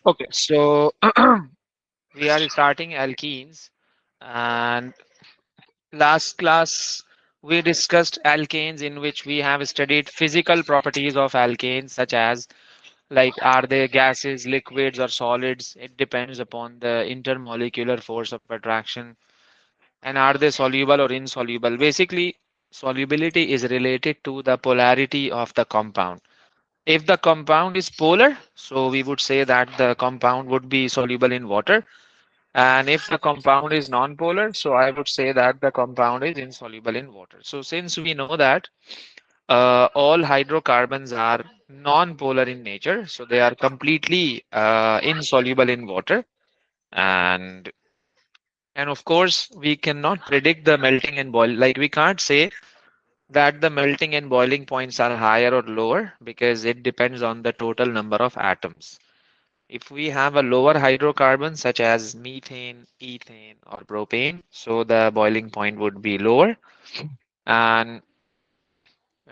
Okay, so we are starting alkenes, and last class we discussed alkanes, in which we have studied physical properties of alkanes, such as like are they gases, liquids, or solids. It depends upon the intermolecular force of attraction. And are they soluble or insoluble? Basically, solubility is related to the polarity of the compound. If the compound is polar, so we would say that the compound would be soluble in water. And if the compound is non-polar, so I would say that the compound is insoluble in water. So since we know that all hydrocarbons are non-polar in nature, so they are completely insoluble in water. And and of course, we cannot predict the melting and boil. Like we can't say that the melting and boiling points are higher or lower because it depends on the total number of atoms. If we have a lower hydrocarbon such as methane, ethane, or propane, so the boiling point would be lower. And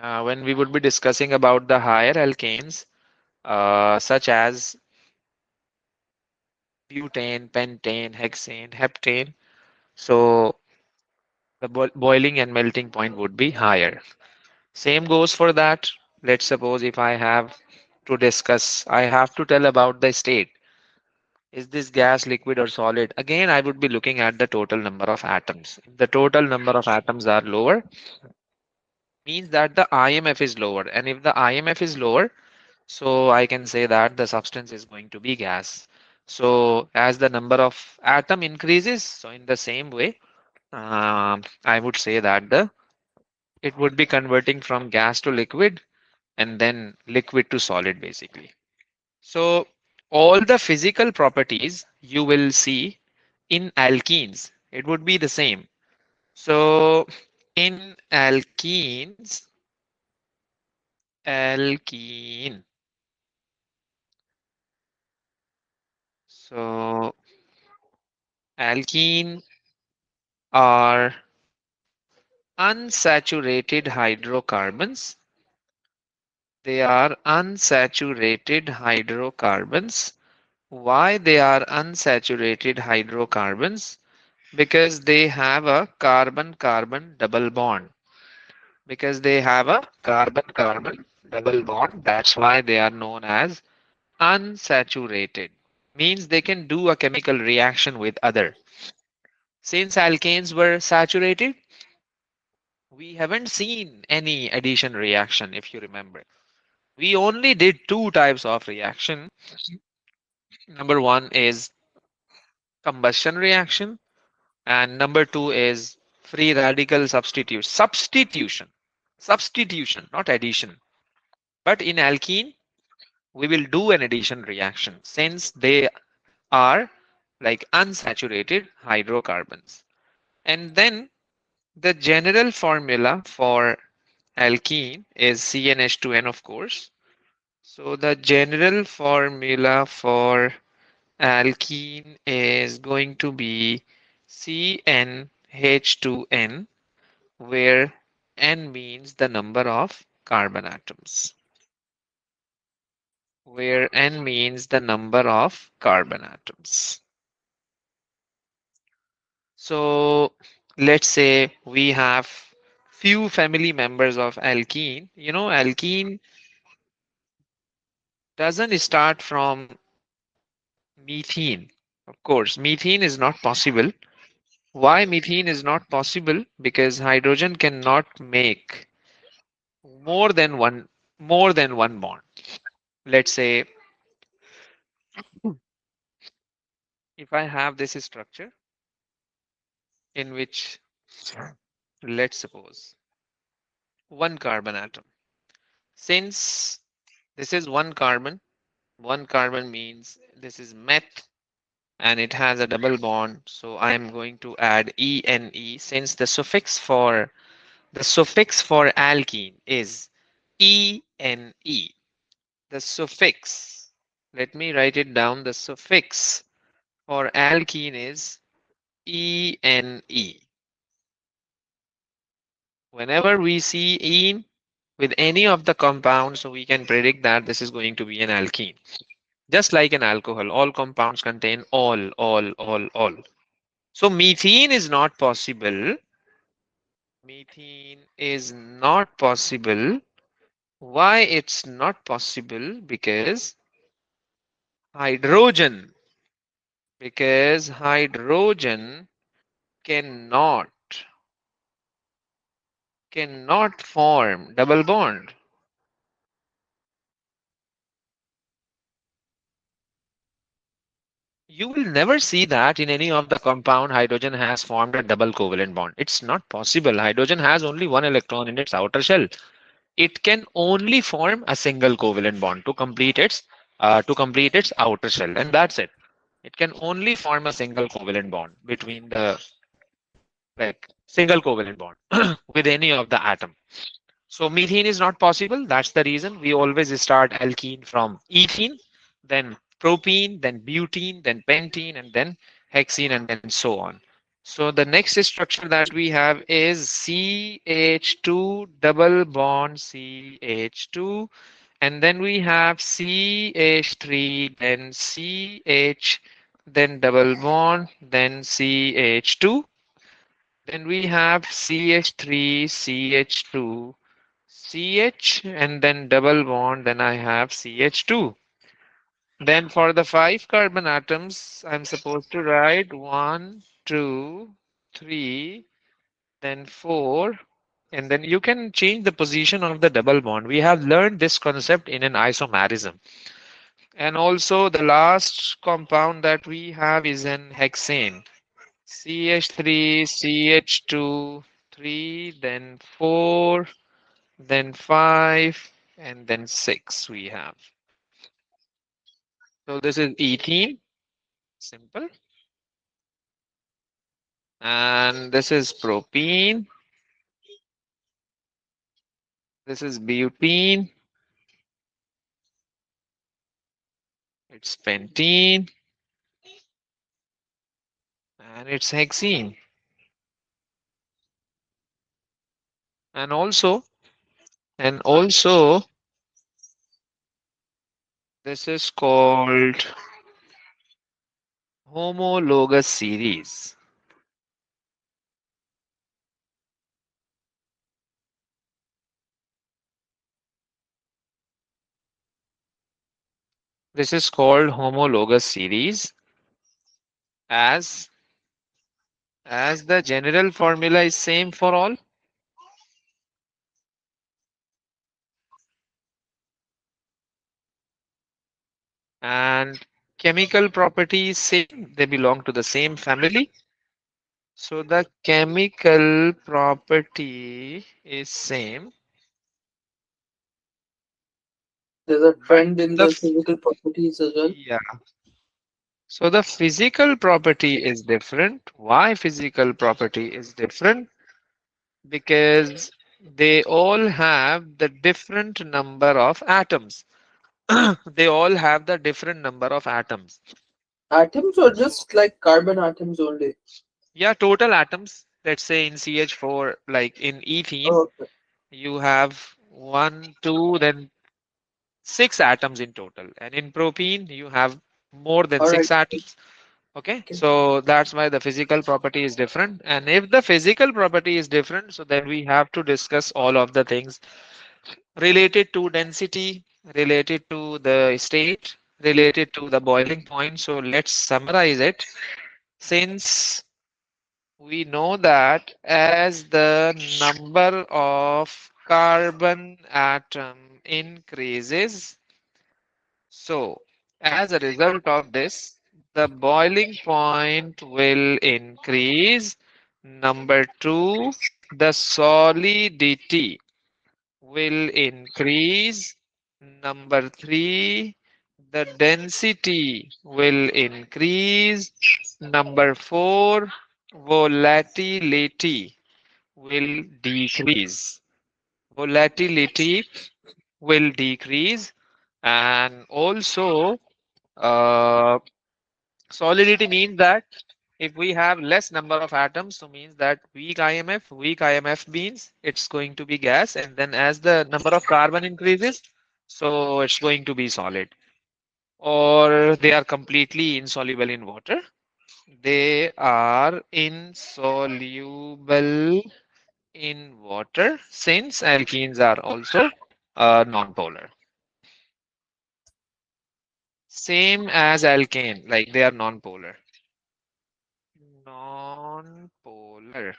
when we would be discussing about the higher alkanes, such as butane, pentane, hexane, heptane, so the boiling and melting point would be higher. Same goes for that. Let's suppose if I have to discuss, I have to tell about the state. Is this gas, liquid, or solid? Again, I would be looking at the total number of atoms. If the total number of atoms are lower, means that the IMF is lower. And if the IMF is lower, so I can say that the substance is going to be gas. So as the number of atom increases, so in the same way, I would say that the it would be converting from gas to liquid and then liquid to solid basically. So all the physical properties you will see in alkenes, it would be the same. So in alkene. So alkene are unsaturated hydrocarbons. They are unsaturated hydrocarbons. Why they are unsaturated hydrocarbons? Because they have a carbon-carbon double bond. Because they have a carbon-carbon double bond. That's why they are known as unsaturated. Means they can do a chemical reaction with other. Since alkanes were saturated, we haven't seen any addition reaction, if you remember. We only did two types of reaction. Number one is combustion reaction, and number two is free radical substitution, not addition. But in alkene, we will do an addition reaction since they are like unsaturated hydrocarbons. And then the general formula for alkene is CnH2n, of course. So the general formula for alkene is going to be CnH2n, where N means the number of carbon atoms. Where N means the number of carbon atoms. So let's say we have few family members of alkene. You know, alkene doesn't start from methane. Of course, methane is not possible. Why methane is not possible? Because hydrogen cannot make more than one more than one bond. Let's say if I have this structure in which, let's suppose, one carbon atom. Since this is one carbon means this is meth and it has a double bond. So I am going to add ENE since the suffix for alkene is ENE. The suffix, let me write it down. The suffix for alkene is ENE. Whenever we see ene with any of the compounds, so we can predict that this is going to be an alkene. Just like an alcohol, all compounds contain all. So methane is not possible. Methane is not possible. Why it's not possible? Hydrogen, because hydrogen cannot cannot form double bond. You will never see that in any of the compound hydrogen has formed a double covalent bond. It's not possible. Hydrogen has only one electron in its outer shell. It can only form a single covalent bond to complete its outer shell, and that's it. It can only form a single covalent bond between the like single covalent bond with any of the atom. So methane is not possible. That's the reason we always start alkene from ethene, then propene, then butene, then pentene, and then hexene, and then so on. So the next structure that we have is CH2 double bond CH2, and then we have CH3, then CH, then double bond, then CH2. Then we have CH3, CH2, CH, and then double bond, then I have CH2. Then for the five carbon atoms, I'm supposed to write one, two, three, then four, and then you can change the position of the double bond. We have learned this concept in an isomerism. And also the last compound that we have is an hexane. CH3, CH2, 3, then 4, then 5, and then 6 we have. So this is ethene, simple. And this is propene. This is butene. It's pentene. And it's hexene. And also, and also, this is called homologous series. This is called homologous series as the general formula is same for all. And chemical properties same, they belong to the same family. So the chemical property is same, There's a but trend in the the physical properties as well. yeah. So the physical property is different. Why physical property is different? Because they all have the different number of atoms. They all have the different number of atoms. Atoms or So just like carbon atoms only? yeah, total atoms. Let's say in CH4, like in ethene, Oh, okay. you have one, two, then six atoms in total. And in propene, you have more than All six right. atoms. Okay, Okay. so that's why the physical property is different. And if the physical property is different, so then we have to discuss all of the things related to density, related to the state, related to the boiling point. So let's summarize it. Since we know that as the number of carbon atom increases, so as a result of this, the boiling point will increase. Number two, the solidity will increase. Number three, the density will increase. Number four, volatility will decrease. Volatility will decrease, and also uh, solidity means that if we have less number of atoms, so means that weak IMF means it's going to be gas, and then as the number of carbon increases, so it's going to be solid. or they are completely insoluble in water? They are insoluble in water since alkenes are also non-polar. Same as alkane, like they are non-polar. Non-polar.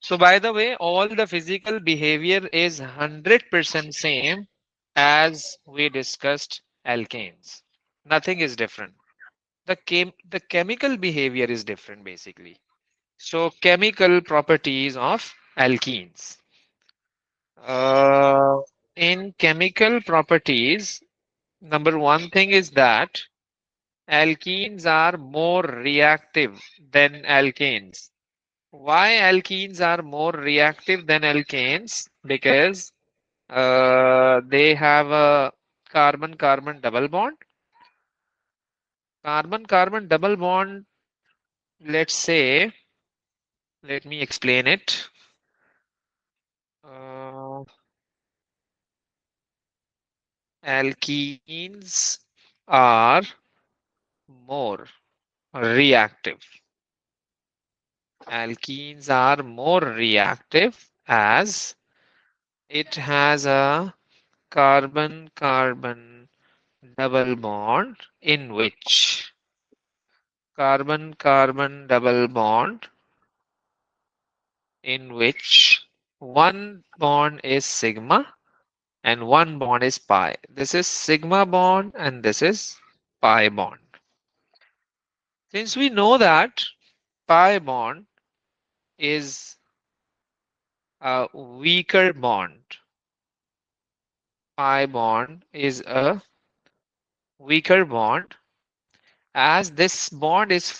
So by the way, all the physical behavior is 100% same as we discussed alkanes. Nothing is different. The chemical behavior is different basically. So chemical properties of alkenes. Uh, in chemical properties, number one thing is that alkenes are more reactive than alkanes. Why alkenes are more reactive than alkanes? Because they have a carbon-carbon double bond. Carbon-carbon double bond, let's say, let me explain it. Uh, Alkenes are more reactive. Alkenes are more reactive as it has a carbon-carbon double bond carbon-carbon double bond in which one bond is sigma and one bond is pi. This is sigma bond and this is pi bond. Since we know that pi bond is a weaker bond, pi bond is a weaker bond as this bond is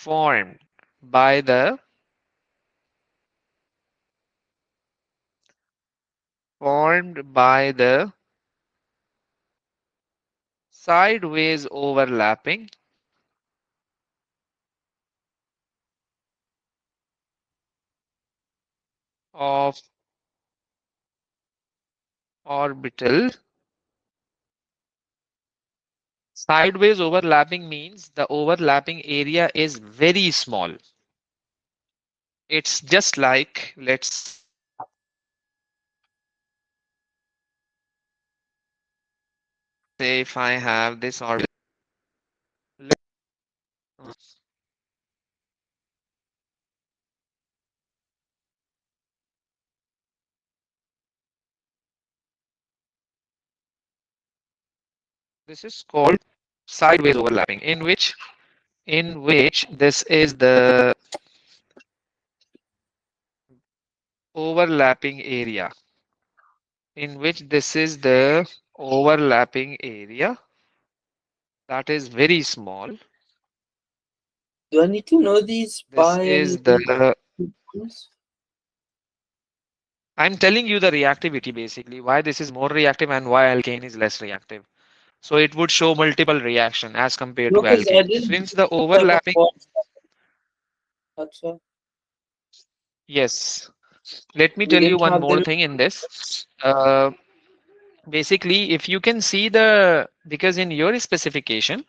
by the formed by the sideways overlapping of orbital. Sideways overlapping means the overlapping area is very small. It's just like, let's say, if I have this orbital, this is called sideways overlapping, in which this is the overlapping area, in which this is the overlapping area that is very small. Do I need to know these This pi and is the, bonds? I'm telling you the reactivity basically, why this is more reactive and why alkane is less reactive. So it would show multiple reaction as compared to No, because I alkane. didn't Since the type of overlapping, bonds. That's why yes, let me we tell you didn't one have more the. thing in this. Basically, if you can see the, because in your specification,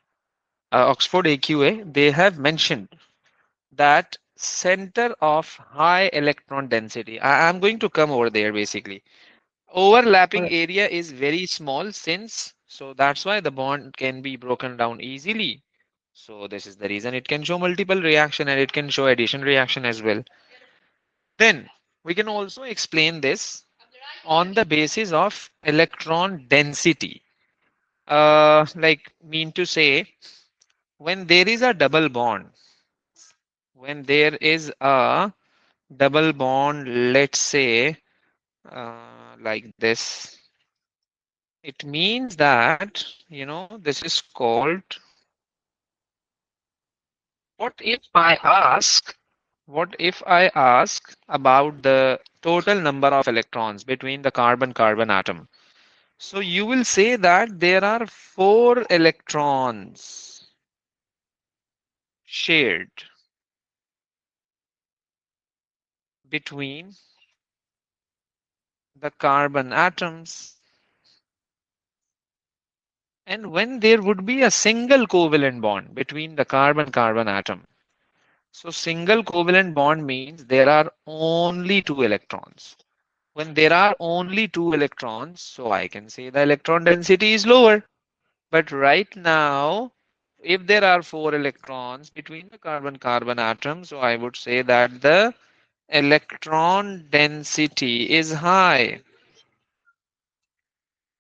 Oxford AQA, they have mentioned that center of high electron density. I'm going to come over there basically. Overlapping Alright. area is very small since, so that's why the bond can be broken down easily. So this is the reason it can show multiple reaction and it can show addition reaction as well. Then we can also explain this on the basis of electron density. Like mean to say, when there is a double bond, when there is a double bond, let's say like this, it means that, this is called, what if I ask, what if I ask about the total number of electrons between the carbon-carbon atom? So you will say that there are 4 electrons shared between the carbon atoms and when there would be a single covalent bond between the carbon-carbon atom. So single covalent bond means there are only two electrons. When there are only two electrons, so I can say the electron density is lower. But right now, if there are four electrons between the carbon-carbon atoms, so I would say that the electron density is high.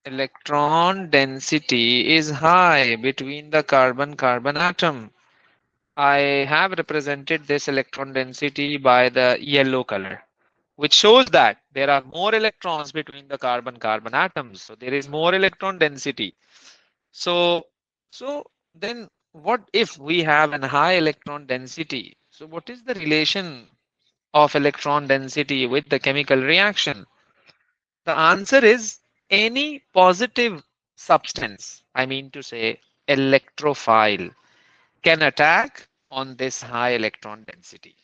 Electron density is high between the carbon-carbon atom. I have represented this electron density by the yellow color, which shows that there are more electrons between the carbon-carbon atoms. So there is more electron density. So, so then what if we have an high electron density? So what is the relation of electron density with the chemical reaction? The answer is any positive substance, I mean to say electrophile, can attack on this high electron density.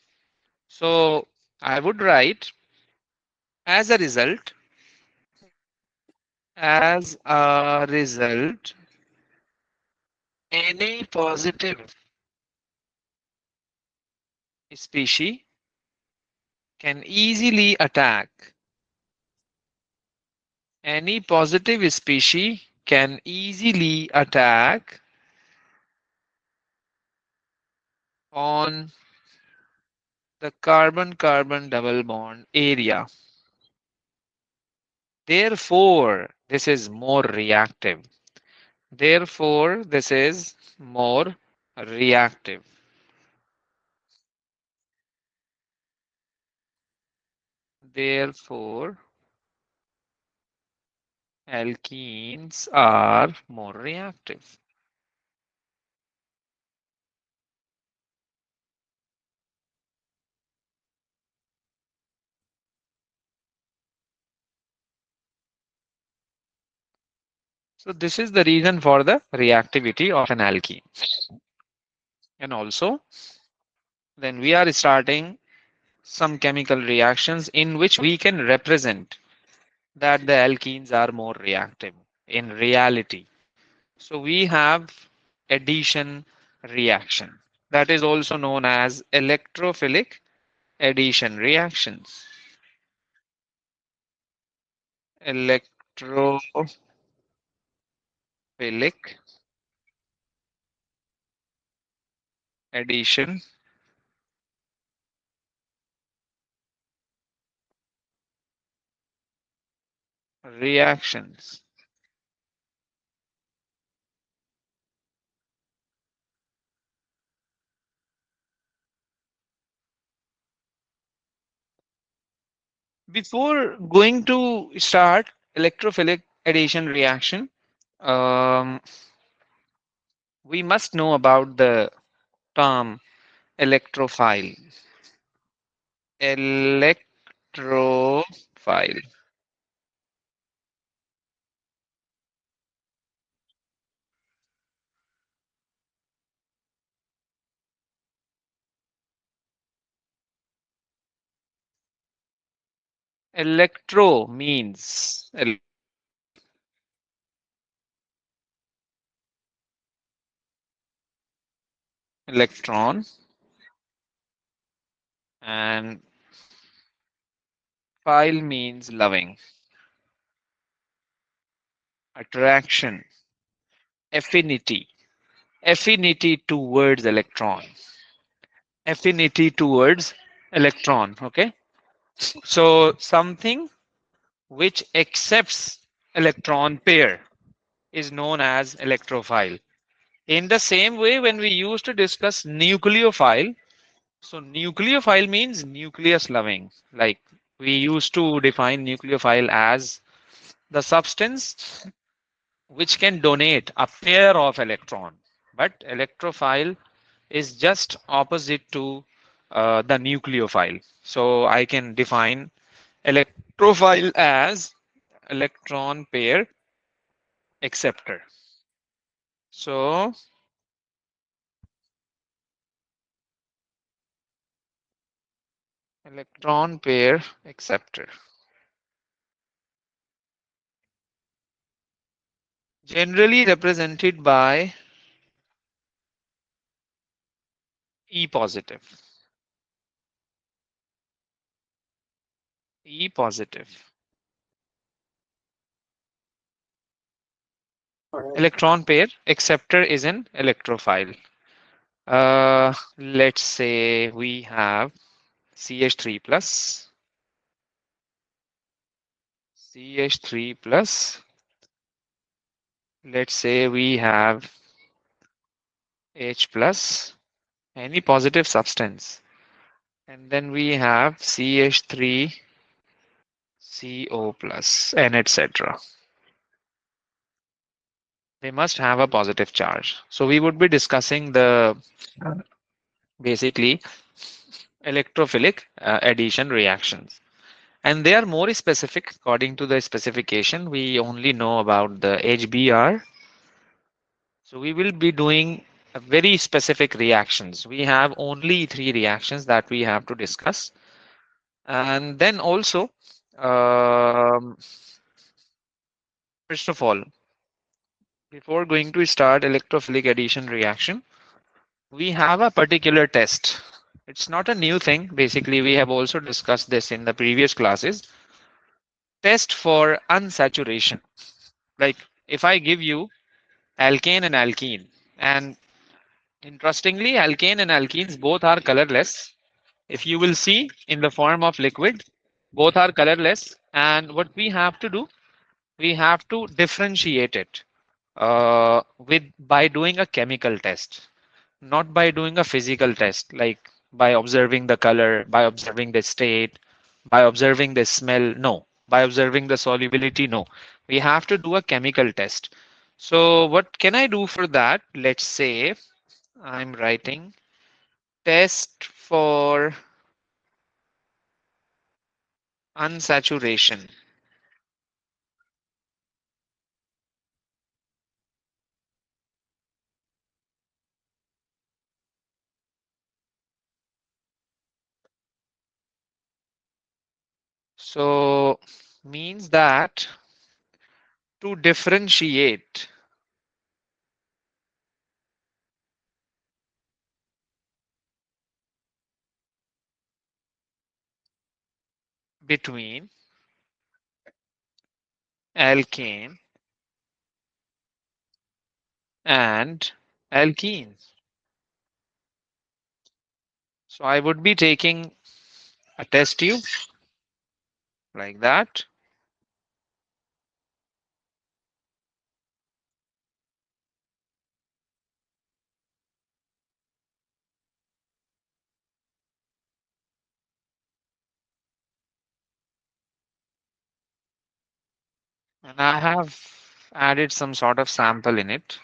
So I would write as a result, as a result, any positive species can easily attack, any positive species can easily attack on the carbon-carbon double bond area. Therefore, this is more reactive. Therefore, this is more reactive. Therefore, alkenes are more reactive. So this is the reason for the reactivity of an alkene. And also, then we are starting some chemical reactions in which we can represent that the alkenes are more reactive in reality. So we have addition reaction that is also known as electrophilic addition reactions. Electrophilic addition reactions. Before going to start electrophilic addition reaction, um, we must know about the term electrophile. Electrophile. Electro means electron, and phile means loving, attraction, affinity, affinity towards electron, affinity towards electron. Okay, so something which accepts electron pair is known as electrophile. In the same way, when we used to discuss nucleophile, so nucleophile means nucleus loving. Like we used to define nucleophile as the substance which can donate a pair of electron. But electrophile is just opposite to the nucleophile. So I can define electrophile as electron pair acceptor. So electron pair acceptor. generally represented by E positive. E positive. All right. Electron pair acceptor is an electrophile. Let's say we have CH3 plus, CH3 plus. Let's say we have H plus, any positive substance. And then we have CH3, CO plus, and etc. They must have a positive charge. So we would be discussing the basically electrophilic addition reactions. And they are more specific according to the specification. We only know about the HBr. So we will be doing a very specific reactions. We have only three reactions that we have to discuss. And then also, um, first of all, before going to start electrophilic addition reaction, we have a particular test. It's not a new thing. Basically, we have also discussed this in the previous classes. Test for unsaturation. Like if I give you alkane and alkene, and interestingly, alkane and alkenes both are colorless. If you will see in the form of liquid, both are colorless. And what we have to do, we have to differentiate it with by doing a chemical test, not by doing a physical test, like by observing the color, by observing the state, by observing the smell. No, by observing the solubility. No, we have to do a chemical test. So what can I do for that? Let's say I'm writing test for unsaturation. So means that to differentiate between alkane and alkene. So I would be taking a test tube like that. And I have added some sort of sample in it.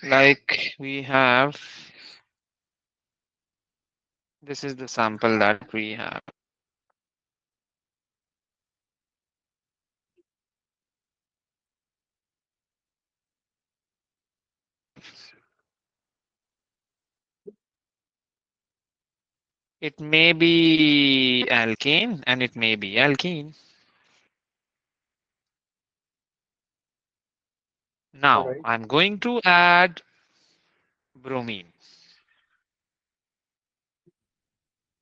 Like we have, this is the sample that we have. It may be alkane and it may be alkene. All Now right. I'm going to add bromine.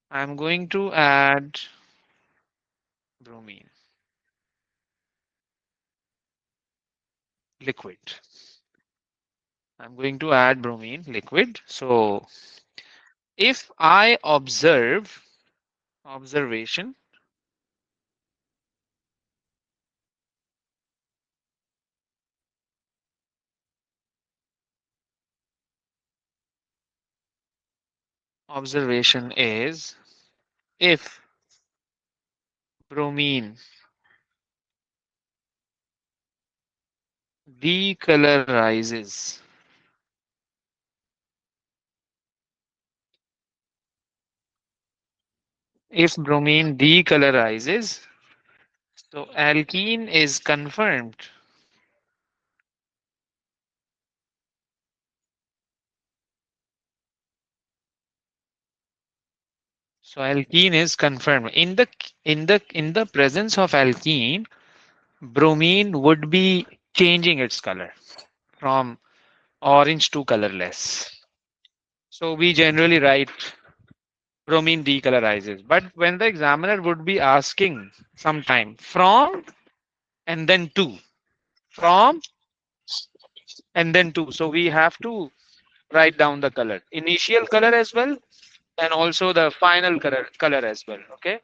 I'm going to add bromine liquid. I'm going to add bromine liquid. So if I observe observation, observation is if bromine decolorizes, if bromine decolorizes, so alkene is confirmed. So alkene is confirmed in the presence of alkene. bromine would be changing its color from orange to colorless. So we generally write bromine decolorizes. But when the examiner would be asking sometime from and then to, from and then to. So we have to write down the color, initial color as well, and also the final color as well. Okay,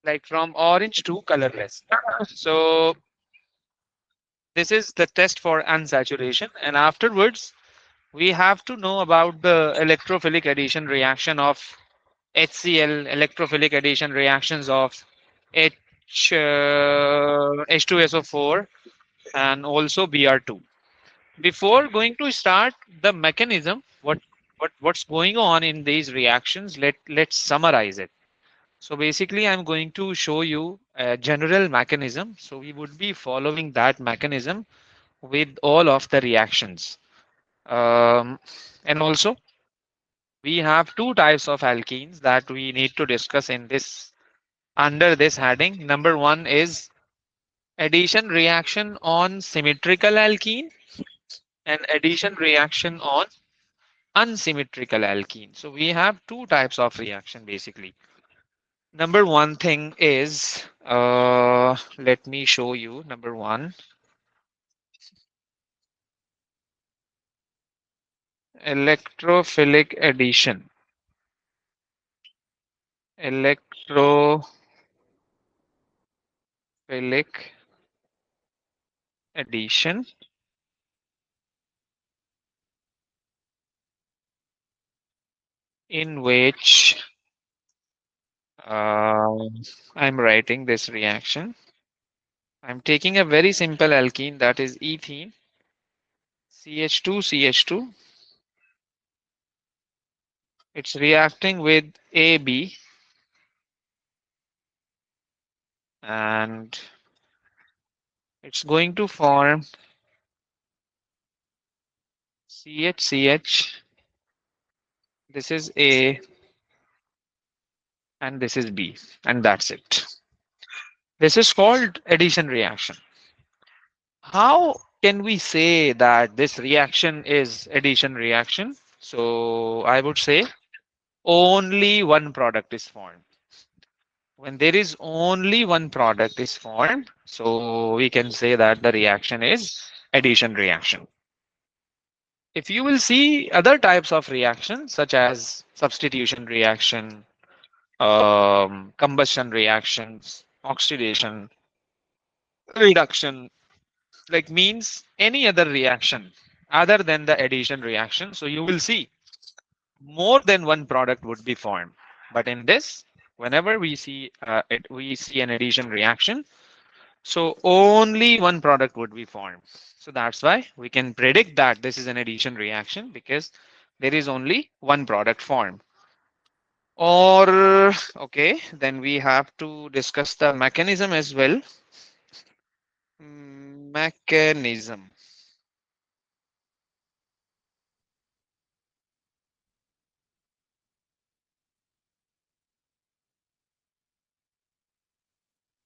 like from orange to colorless. So this is the test for unsaturation, and afterwards we have to know about the electrophilic addition reaction of HCl, electrophilic addition reactions of H H2SO4 and also Br2. Before going to start the mechanism, what's going on in these reactions, let's summarize it. So basically I'm going to show you a general mechanism. So we would be following that mechanism with all of the reactions. And also we have two types of alkenes that we need to discuss in this under this heading. Number one is addition reaction on symmetrical alkene and addition reaction on unsymmetrical alkene. So we have two types of reaction basically. Number one thing is, let me show you. Number one, electrophilic addition. Electrophilic addition in which uh, I'm writing this reaction. I'm taking a very simple alkene that is ethene, CH2, CH2. It's reacting with AB and it's going to form CH. This is A and this is B, and that's it. This is called addition reaction. How can we say that this reaction is addition reaction? So I would say only one product is formed. When there is only one product is formed, so we can say that the reaction is addition reaction. If you will see other types of reactions such as substitution reaction, combustion reactions, oxidation, reduction, like means any other reaction other than the addition reaction. So you will see more than one product would be formed. But in this, whenever we see an addition reaction, so only one product would be formed. So that's why we can predict that this is an addition reaction because there is only one product formed. Or okay, then we have to discuss the mechanism as well. Mechanism.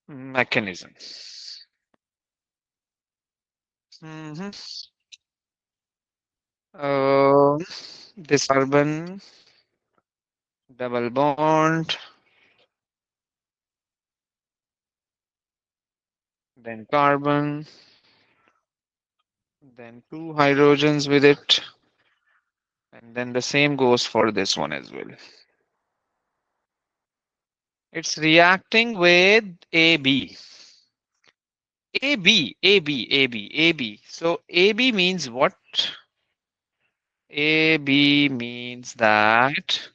Mechanism. Mhm. Uh, this carbon double bond, then carbon, then two hydrogens with it, and then the same goes for this one as well. It's reacting with AB. AB. So AB means what? AB means that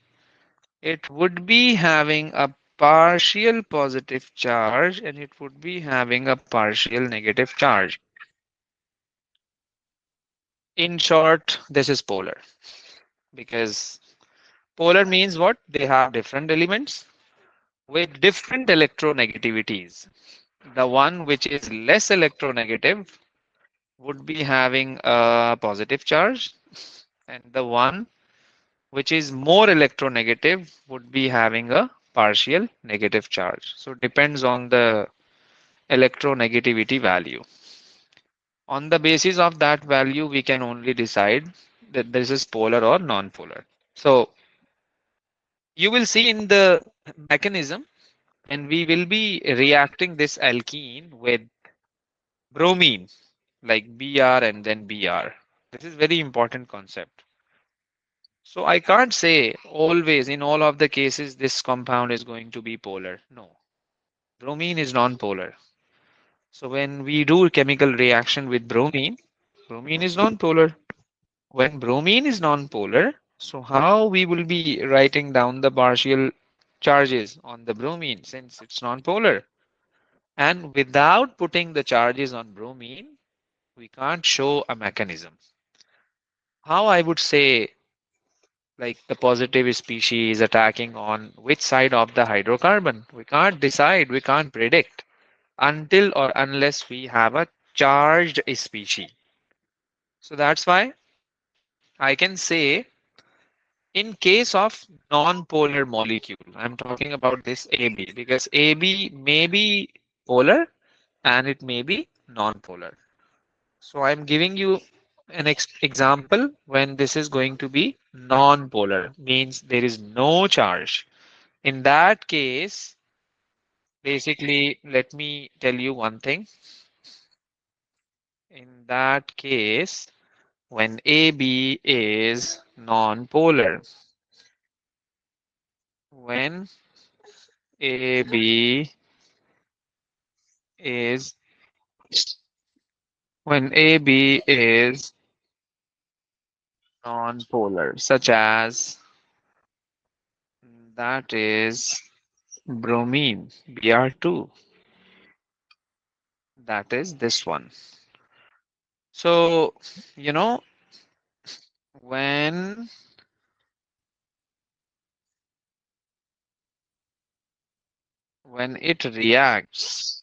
it would be having a partial positive charge and it would be having a partial negative charge. In short, this is polar because polar means what? They have different elements with different electronegativities. The one which is less electronegative would be having a positive charge, and the one which is more electronegative would be having a partial negative charge. So it depends on the electronegativity value. On the basis of that value, we can only decide that this is polar or non-polar. So you will see in the mechanism, and we will be reacting this alkene with bromine, like Br and then Br. This is very important concept. So I can't say always in all of the cases this compound is going to be polar. No, bromine is non-polar. So when we do chemical reaction with bromine, bromine is non-polar. When bromine is non-polar, so how we will be writing down the partial charges on the bromine since it's non-polar? And without putting the charges on bromine, we can't show a mechanism. How I would say like the positive species attacking on which side of the hydrocarbon? We can't decide, we can't predict until or unless we have a charged species. So that's why I can say in case of non-polar molecule, I'm talking about this AB because AB may be polar and it may be non-polar. So I'm giving you an example when this is going to be non-polar, means there is no charge. In that case, basically, let me tell you one thing. In that case, when AB is non-polar, when AB is when AB is non-polar, such as that is bromine, Br2, that is this one. So, you know, when it reacts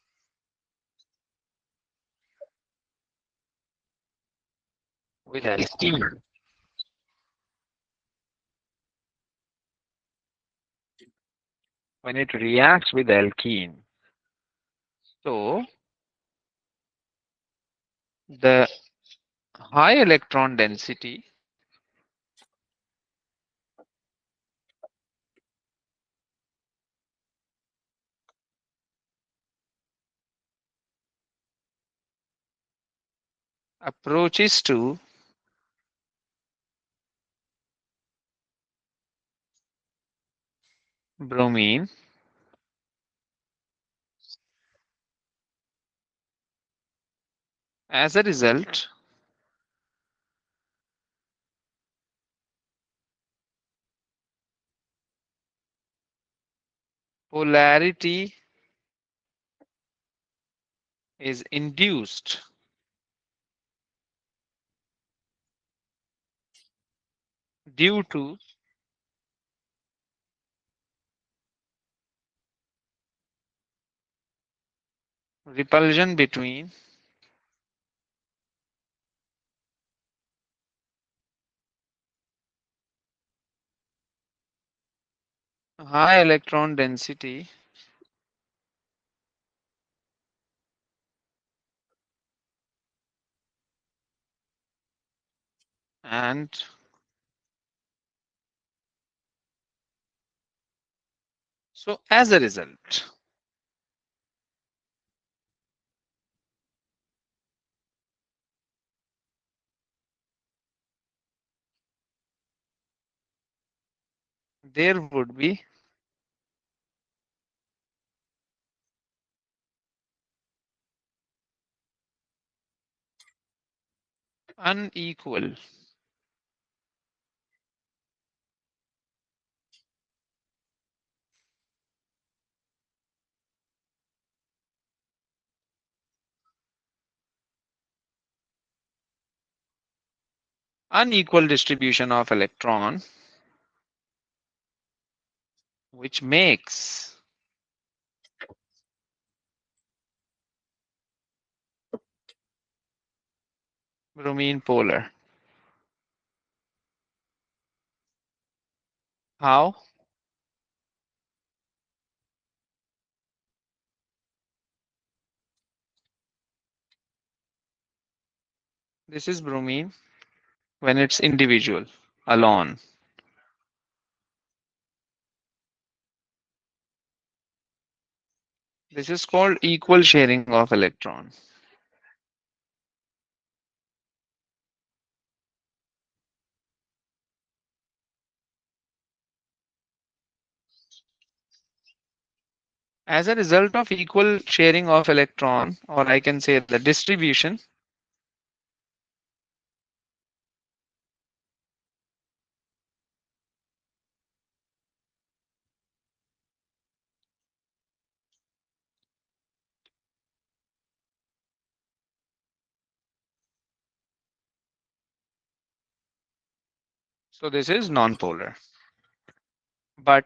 with alkene, when it reacts with alkene, so the high electron density approaches to bromine. As a result, polarity is induced due to repulsion between high electron density and so as a result, there would be unequal distribution of electron, which makes bromine polar. How? This is bromine when it's individual, alone. This is called equal sharing of electron. As a result of equal sharing of electron, or I can say the distribution, so this is non-polar. But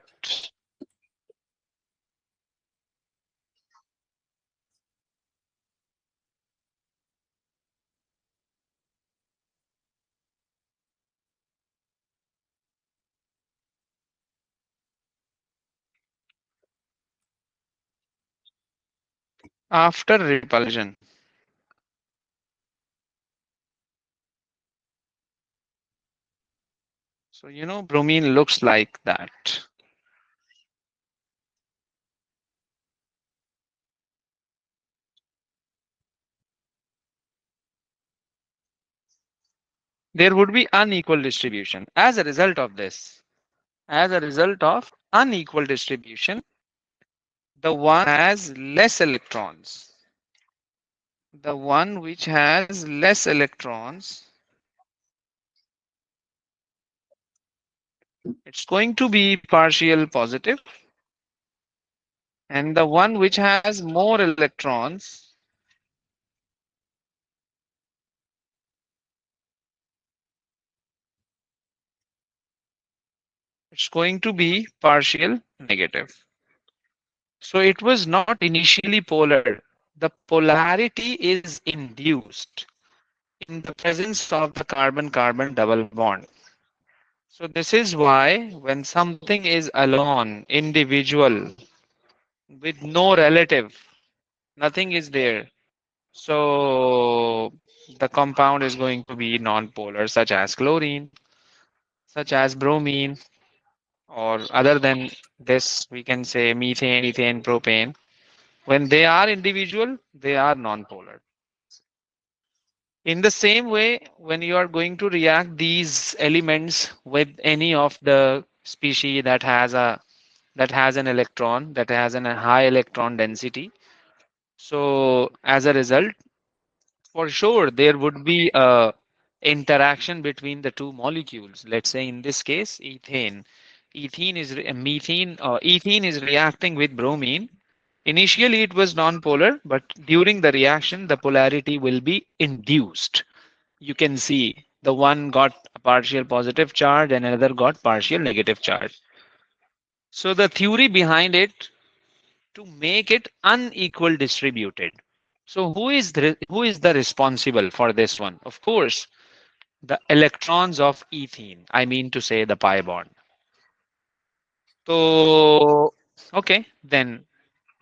after repulsion, so bromine looks like that. There would be unequal distribution. As a result of this, as a result of unequal distribution, the one has less electrons. The one which has less electrons, it's going to be partial positive, and the one which has more electrons, it's going to be partial negative. So it was not initially polar. The polarity is induced in the presence of the carbon-carbon double bond. So this is why when something is alone, individual, with no relative, nothing is there. So the compound is going to be non-polar, such as chlorine, such as bromine, or other than this, we can say methane, ethane, propane. When they are individual, they are non-polar. In the same way, when you are going to react these elements with any of the species that has an electron, that has a high electron density, so as a result, for sure there would be a interaction between the two molecules. Let's say in this case, ethane. Ethene is reacting with bromine. Initially, it was non-polar, but during the reaction, the polarity will be induced. You can see the one got a partial positive charge and another got partial negative charge. So the theory behind it, to make it unequal distributed. So who is the responsible for this one? Of course, the electrons of ethene. I mean to say the pi bond. So okay, then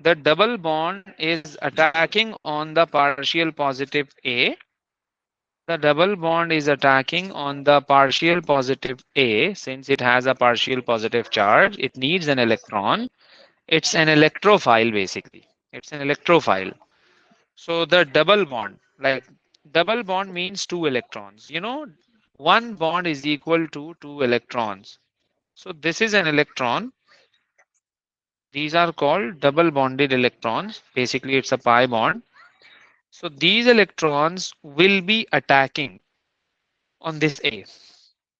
the double bond is attacking on the partial positive A. The double bond is attacking on the partial positive A. Since it has a partial positive charge, it needs an electron. It's an electrophile basically. It's an electrophile. So the double bond, like double bond means two electrons. One bond is equal to two electrons. So this is an electron. These are called double bonded electrons. Basically, it's a pi bond. So these electrons will be attacking on this A.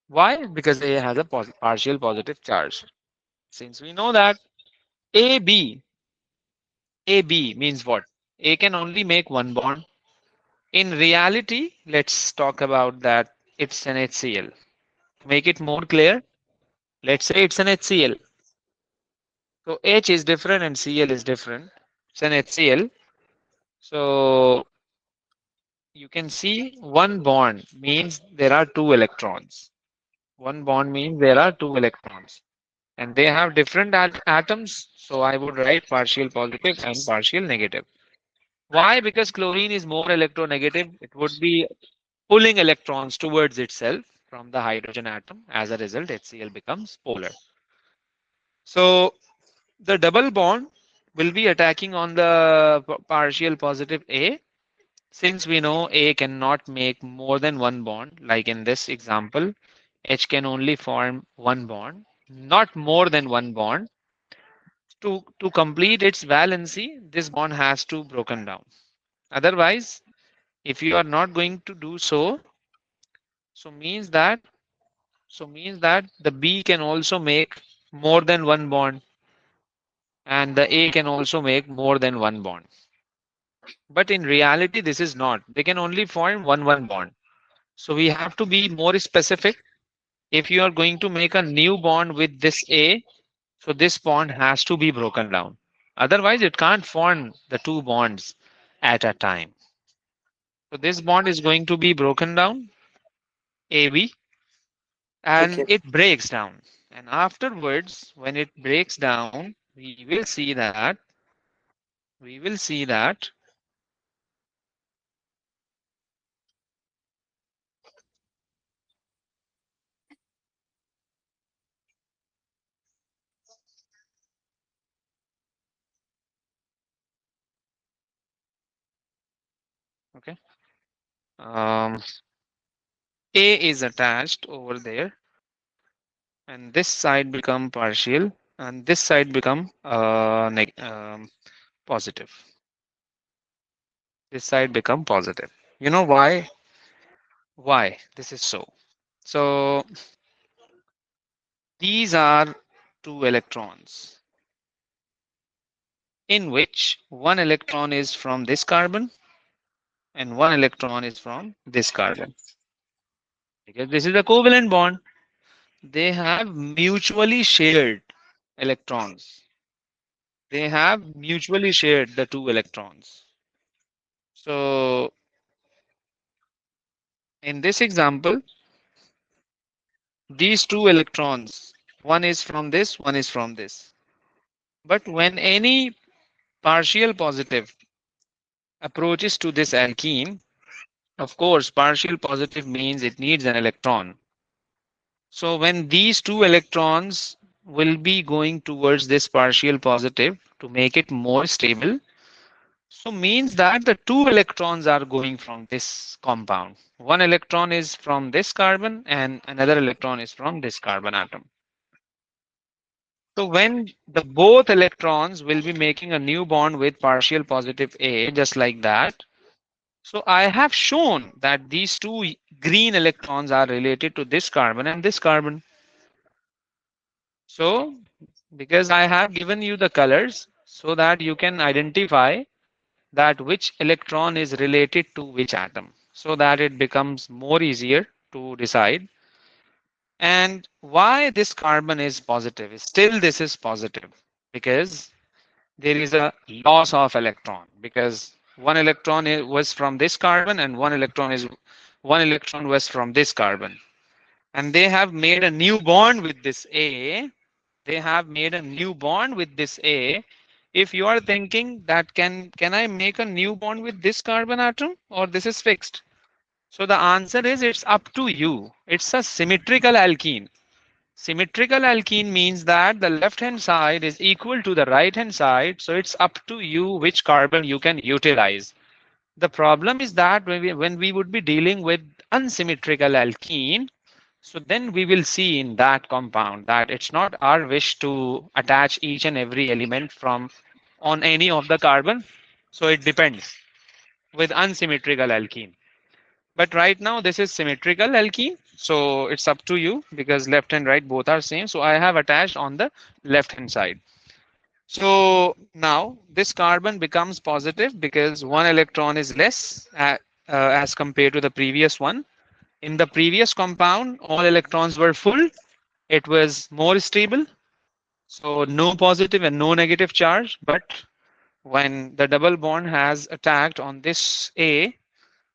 Why? Because A has a partial positive charge. Since we know that AB, AB means what? A can only make one bond. In reality, let's talk about that it's an HCl. To make it more clear, let's say it's an HCl. So H is different and Cl is different. It's an HCl. So you can see one bond means there are two electrons. One bond means there are two electrons. And they have different atoms. So I would write partial positive and partial negative. Why? Because chlorine is more electronegative. It would be pulling electrons towards itself from the hydrogen atom. As a result, HCl becomes polar. So the double bond will be attacking on the partial positive A. Since we know A cannot make more than one bond, like in this example, H can only form one bond, not more than one bond. To complete its valency, this bond has to broken down. Otherwise, if you are not going to do so, so means that the B can also make more than one bond, and the A can also make more than one bond. But in reality, this is not. They can only form one bond. So we have to be more specific. If you are going to make a new bond with this A, so this bond has to be broken down. Otherwise, it can't form the two bonds at a time. So this bond is going to be broken down, AB, and Okay. it breaks down. And afterwards, when it breaks down, we will see that, okay, um, A is attached over there, and this side become partial, and this side become positive. This side become positive. You know why? Why this is so? So these are two electrons in which one electron is from this carbon and one electron is from this carbon. Because this is a covalent bond, they have mutually shared electrons. They have mutually shared the two electrons. So in this example, these two electrons, one is from this, one is from this. But when any partial positive approaches to this alkene, of course, partial positive means it needs an electron. So when these two electrons will be going towards this partial positive to make it more stable, so means that the two electrons are going from this compound. One electron is from this carbon and another electron is from this carbon atom. So when the both electrons will be making a new bond with partial positive A, just like that. So I have shown that these two green electrons are related to this carbon and this carbon. So because I have given you the colors so that you can identify that which electron is related to which atom, so that it becomes more easier to decide. And why this carbon is positive? Still this is positive because there is a loss of electron, because one electron was from this carbon and one electron was from this carbon, and they have made a new bond with this A. They have made a new bond with this A. If you are thinking that can I make a new bond with this carbon atom, or this is fixed? So the answer is it's up to you. It's a symmetrical alkene. Symmetrical alkene means that the left hand side is equal to the right hand side. So it's up to you which carbon you can utilize. The problem is that when we would be dealing with unsymmetrical alkene, so then we will see in that compound that it's not our wish to attach each and every element from on any of the carbon. So it depends with unsymmetrical alkene. But right now this is symmetrical alkene. So it's up to you because left and right both are same. So I have attached on the left hand side. So now this carbon becomes positive because one electron is less as compared to the previous one. In the previous compound, all electrons were full. It was more stable. So no positive and no negative charge. But when the double bond has attacked on this A,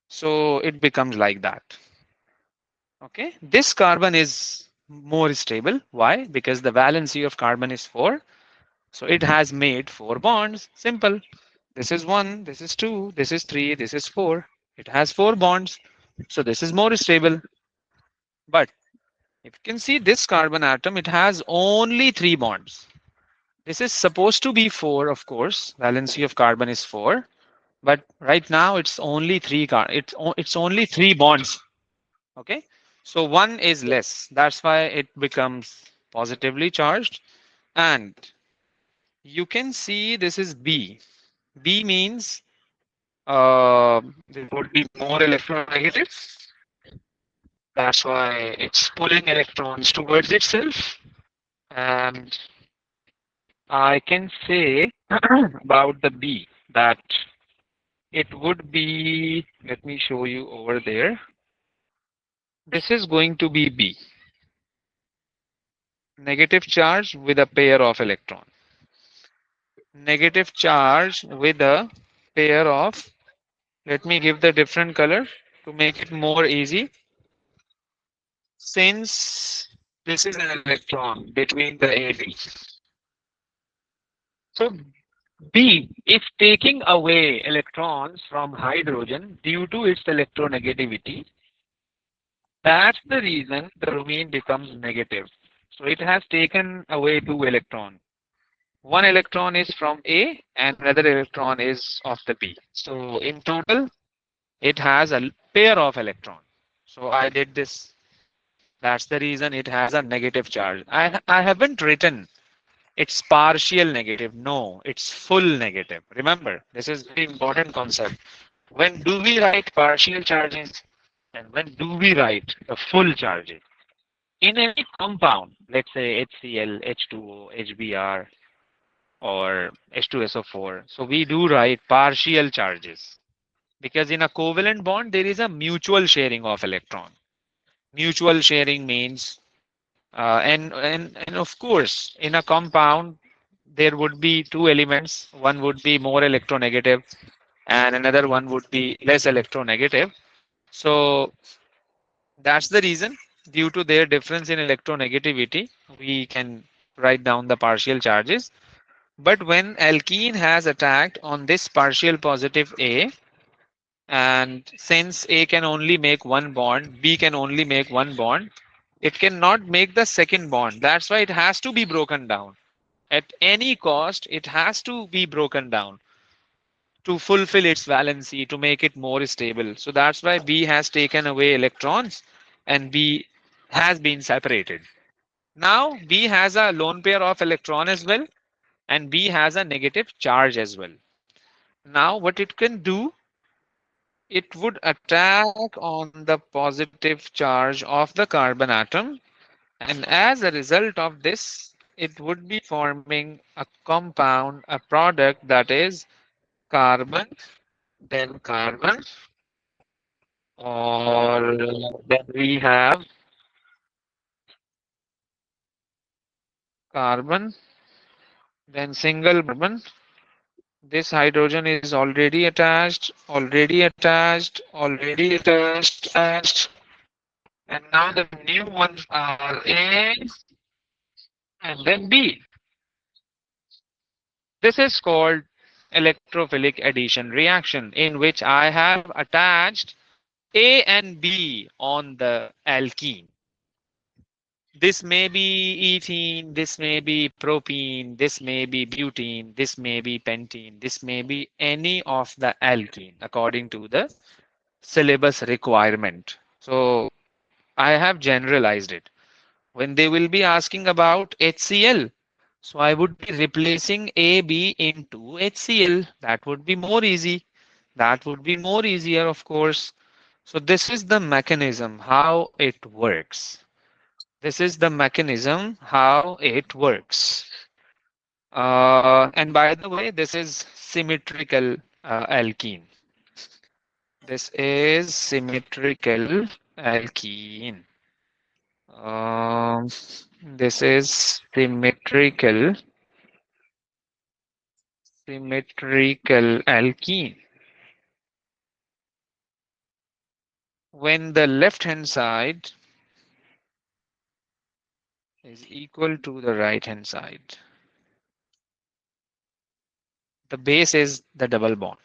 so it becomes like that. Okay, this carbon is more stable. Why? Because the valency of carbon is 4. So it has made 4 bonds. Simple. This is 1, this is 2, this is 3, this is 4. It has 4 bonds. So this is more stable. But if you can see this carbon atom, it has only three bonds. This is supposed to be four, of course. Valency of carbon is four, but right now it's only it's only three bonds. Okay, so one is less. That's why it becomes positively charged. And you can see this is B. B means there would be more electronegative. That's why it's pulling electrons towards itself. And I can say about the B that it would be, let me show you over there. This is going to be B, negative charge with a pair of electron. Negative charge with a pair of, let me give the different color to make it more easy. Since this is an electron between the AB, so B is taking away electrons from hydrogen due to its electronegativity. That's the reason the bromine becomes negative. So it has taken away two electrons. One electron is from A and another electron is of the B. So in total, it has a pair of electrons. So I did this. That's the reason it has a negative charge. I haven't written it's partial negative. No, it's full negative. Remember, this is very important concept. When do we write partial charges and when do we write the full charges? In any compound, let's say HCl, H2O, HBr, or H2SO4. So we do write partial charges because in a covalent bond, there is a mutual sharing of electron. Mutual sharing means, and of course, in a compound, there would be two elements. One would be more electronegative and another one would be less electronegative. So that's the reason due to their difference in electronegativity, we can write down the partial charges. But when alkene has attacked on this partial positive A, and since A can only make one bond, B can only make one bond, it cannot make the second bond. That's why it has to be broken down. At any cost, it has to be broken down to fulfill its valency, to make it more stable. So that's why B has taken away electrons and B has been separated. Now B has a lone pair of electron as well and B has a negative charge as well. Now what it can do, it would attack on the positive charge of the carbon atom, and as a result of this, it would be forming a compound, a product that is carbon, then carbon, or then we have carbon, then single carbon. This hydrogen is already attached, already attached, already attached, and now the new ones are A and then B. This is called electrophilic addition reaction in which I have attached A and B on the alkene. This may be ethene, this may be propene, this may be butene, this may be pentene, this may be any of the alkene according to the syllabus requirement. So I have generalized it. When they will be asking about HCl, so I would be replacing AB into HCl. That would be more easy. That would be more easier, of course. So this is the mechanism how it works. This is the mechanism how it works. And by the way, this is symmetrical alkene. This is symmetrical alkene. Um, this is symmetrical alkene. When the left hand side is equal to the right hand side, the base is the double bond.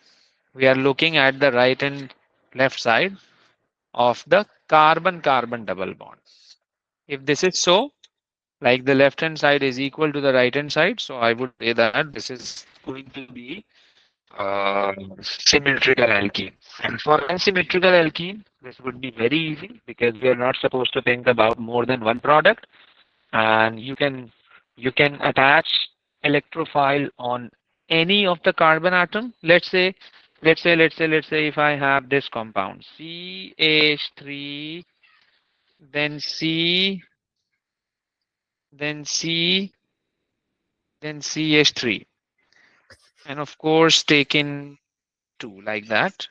We are looking at the right and left side. of the carbon-carbon double bond. If this is so, like the left hand side is equal to the right hand side, so I would say that this is going to be symmetrical alkene. And for unsymmetrical alkene, this would be very easy because we are not supposed to think about more than one product, and you can attach electrophile on any of the carbon atom. Let's say if I have this compound CH3, then C, then C, then CH3, and of course taken two like that.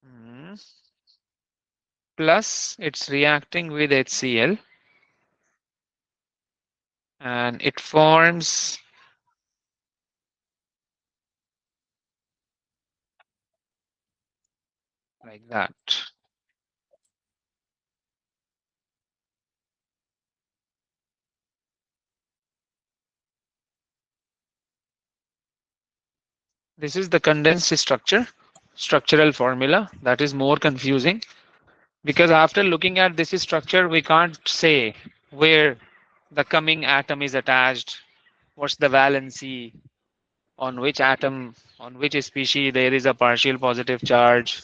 Mm. Plus it's reacting with HCl and it forms like that. This is the condensed structural formula that is more confusing because after looking at this structure, we can't say where the coming atom is attached, what's the valency, on which atom, on which species there is a partial positive charge.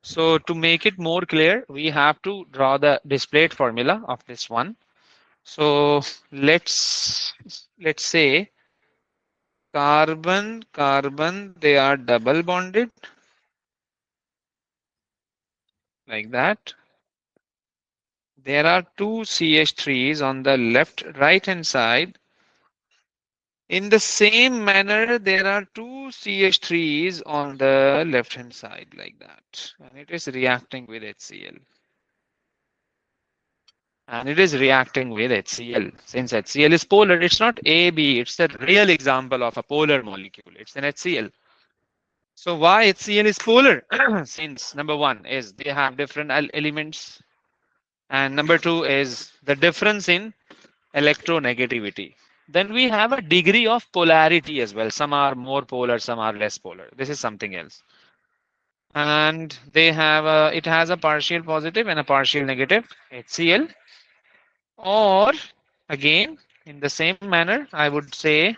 So to make it more clear, we have to draw the displaced formula of this one. So let's say carbon, carbon, they are double bonded like that. There are two CH3s on the left right hand side. In the same manner, there are two CH3s on the left hand side like that. And it is reacting with HCl. And it is reacting with HCl. Since HCl is polar, it's not AB, it's a real example of a polar molecule. It's an HCl. So why HCl is polar? Since number one is they have different elements, and number two is the difference in electronegativity. Then we have a degree of polarity as well. Some are more polar, some are less polar. This is something else. And they have it has a partial positive and a partial negative HCl. Or again, in the same manner, I would say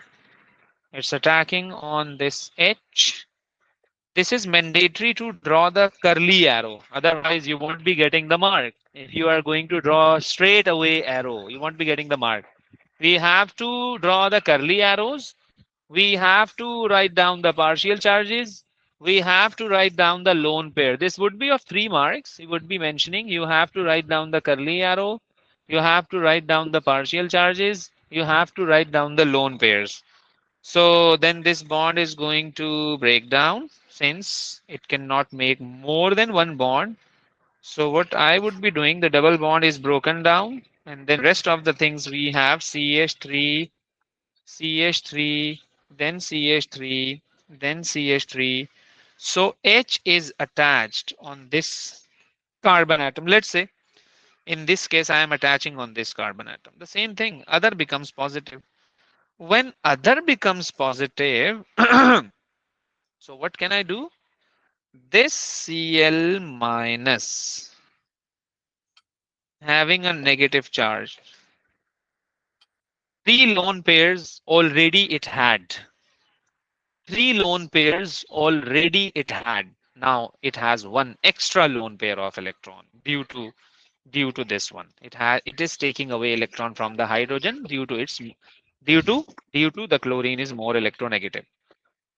it's attacking on this H. This is mandatory to draw the curly arrow. Otherwise, you won't be getting the mark. If you are going to draw straight away arrow, you won't be getting the mark. We have to draw the curly arrows. We have to write down the partial charges. We have to write down the lone pair. This would be of 3 marks. You would be mentioning you have to write down the curly arrow. You have to write down the partial charges. You have to write down the lone pairs. So then this bond is going to break down since it cannot make more than one bond. So what I would be doing, the double bond is broken down and then rest of the things we have CH3, CH3, then CH3, then CH3. So H is attached on this carbon atom. Let's say in this case, I am attaching on this carbon atom. The same thing, other becomes positive. When other becomes positive, so what can I do? This Cl minus having a negative charge. Three lone pairs already it had. Three lone pairs already it had. Now it has one extra lone pair of electron due to this one. It is taking away electron from the hydrogen due to due to the chlorine is more electronegative.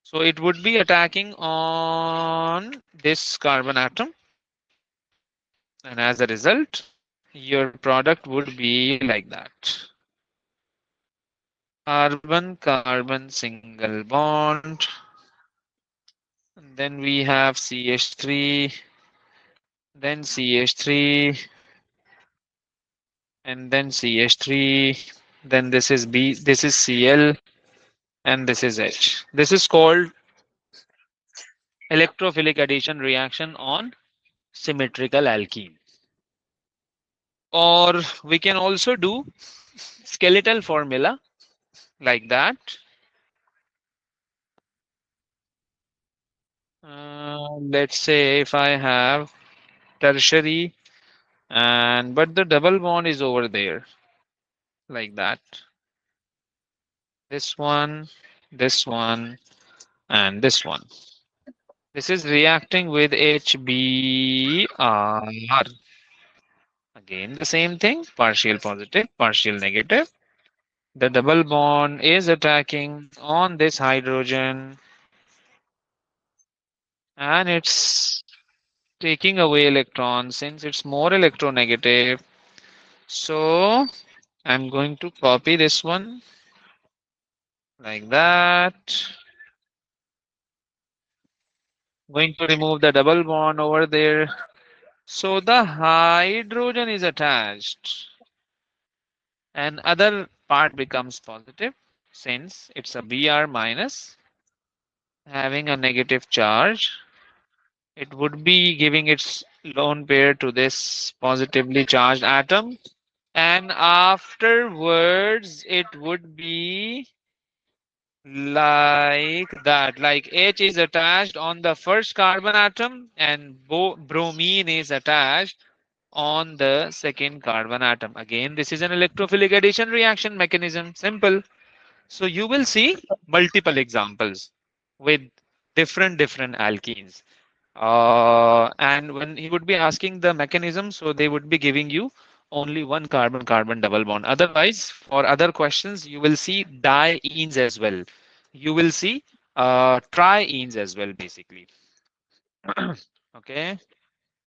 So it would be attacking on this carbon atom, and as a result, your product would be like that. Carbon carbon single bond. And then we have CH3, then CH3, and then CH3. Then this is B, this is Cl, and this is H. This is called electrophilic addition reaction on symmetrical alkene. Or we can also do skeletal formula like that. Let's say if I have tertiary and but the double bond is over there like that. This one, and this one. This is reacting with HBr. Again, the same thing, partial positive, partial negative. The double bond is attacking on this hydrogen and it's taking away electrons since it's more electronegative. So I'm going to copy this one like that. Going to remove the double bond over there. So the hydrogen is attached and other part becomes positive since it's a Br minus having a negative charge. It would be giving its lone pair to this positively charged atom and afterwards it would be like that, like H is attached on the first carbon atom and bromine is attached on the second carbon atom. Again, this is an electrophilic addition reaction mechanism. Simple. So you will see multiple examples with different alkenes. And when he would be asking the mechanism, so they would be giving you only one carbon-carbon double bond. Otherwise, for other questions, you will see dienes as well. You will see trienes as well, basically. Okay.